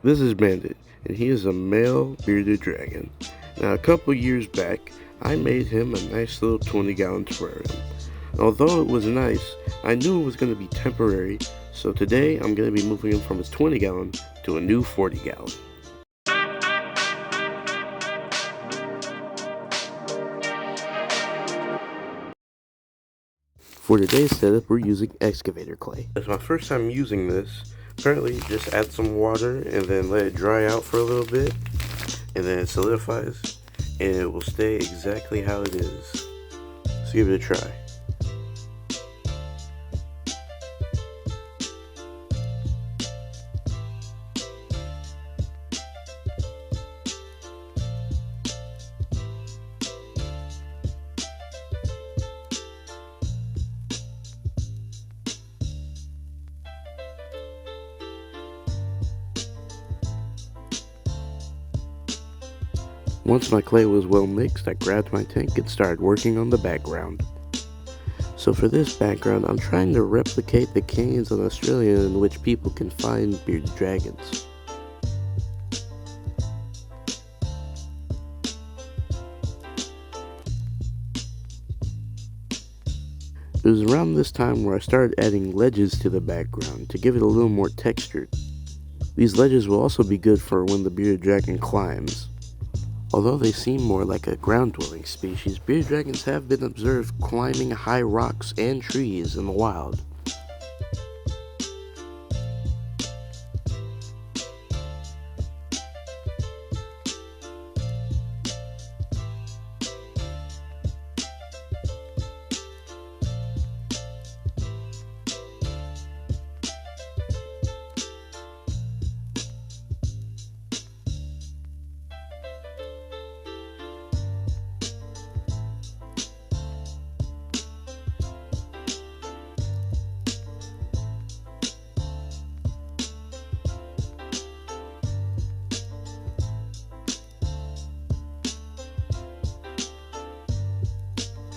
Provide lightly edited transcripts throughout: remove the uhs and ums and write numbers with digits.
This is Bandit, and he is a male bearded dragon. Now, a couple years back, I made him a nice little 20-gallon terrarium. Although it was nice, I knew it was going to be temporary, so today I'm going to be moving him from his 20-gallon to a new 40-gallon. For today's setup, we're using excavator clay. It's my first time using this. Apparently, just add some water and then let it dry out for a little bit, and then it solidifies, and it will stay exactly how it is. Let's give it a try. Once my clay was well mixed, I grabbed my tank and started working on the background. So for this background, I'm trying to replicate the canyons in Australia in which people can find bearded dragons. It was around this time where I started adding ledges to the background to give it a little more texture. These ledges will also be good for when the bearded dragon climbs. Although they seem more like a ground-dwelling species, bearded dragons have been observed climbing high rocks and trees in the wild.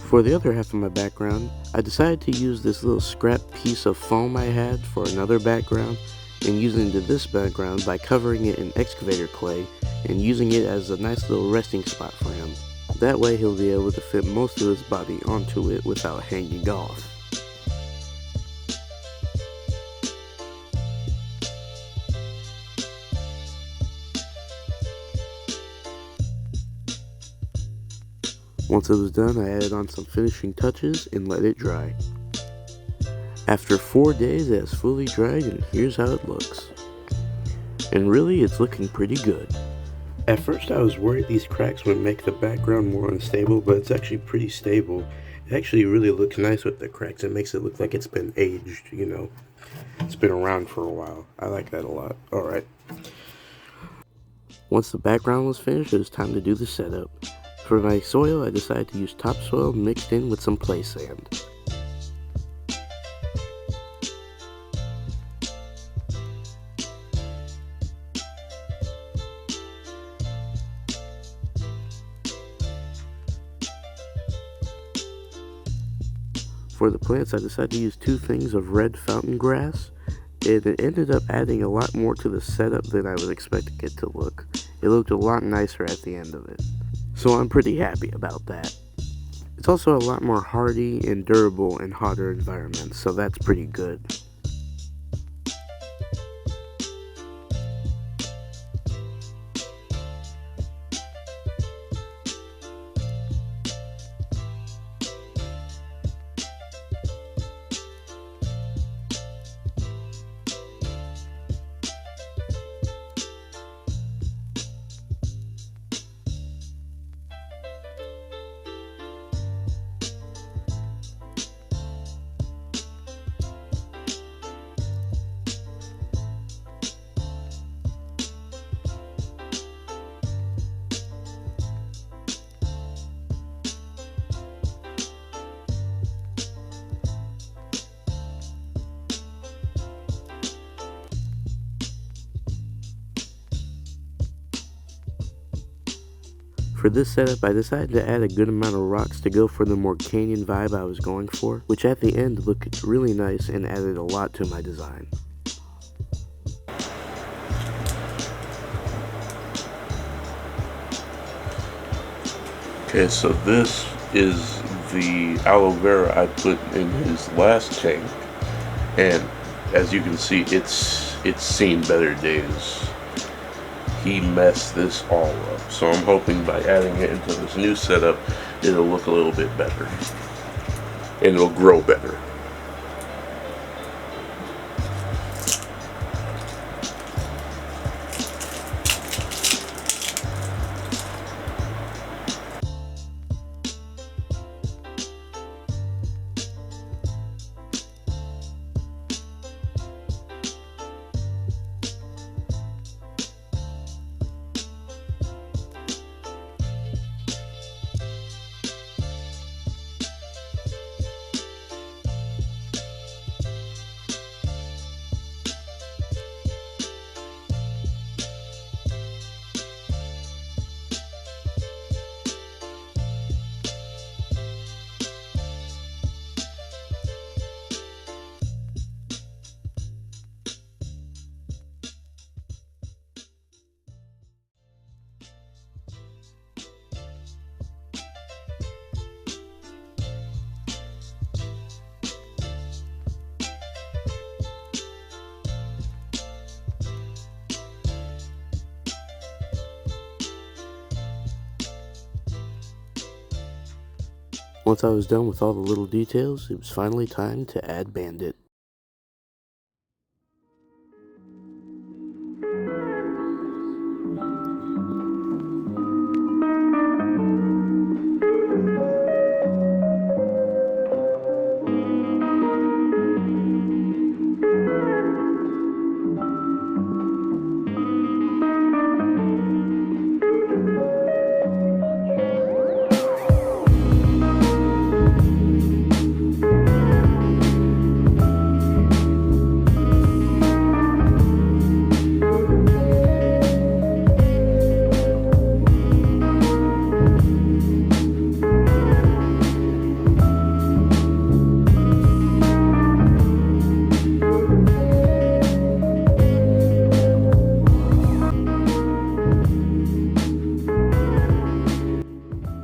For the other half of my background, I decided to use this little scrap piece of foam I had for another background, and using this background by covering it in excavator clay and using it as a nice little resting spot for him. That way he'll be able to fit most of his body onto it without hanging off. Once it was done, I added on some finishing touches and let it dry. After 4 days, it has fully dried, and here's how it looks. And really, it's looking pretty good. At first, I was worried these cracks would make the background more unstable, but it's actually pretty stable. It actually really looks nice with the cracks. It makes it look like it's been aged, you know. It's been around for a while. I like that a lot. Alright. Once the background was finished, it was time to do the setup. For my soil, I decided to use topsoil mixed in with some play sand. For the plants, I decided to use 2 things of red fountain grass, and it ended up adding a lot more to the setup than I was expecting it to look. It looked a lot nicer at the end of it. So I'm pretty happy about that. It's also a lot more hardy and durable in hotter environments, so that's pretty good. For this setup, I decided to add a good amount of rocks to go for the more canyon vibe I was going for, which at the end looked really nice and added a lot to my design. Okay, so this is the aloe vera I put in his last tank, and as you can see, it's seen better days. He messed this all up, so I'm hoping by adding it into this new setup, it'll look a little bit better, and it'll grow better. Once I was done with all the little details, it was finally time to add Bandit.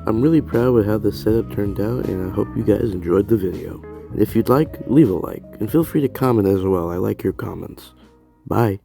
I'm really proud with how this setup turned out, and I hope you guys enjoyed the video. And if you'd like, leave a like, and feel free to comment as well. I like your comments. Bye.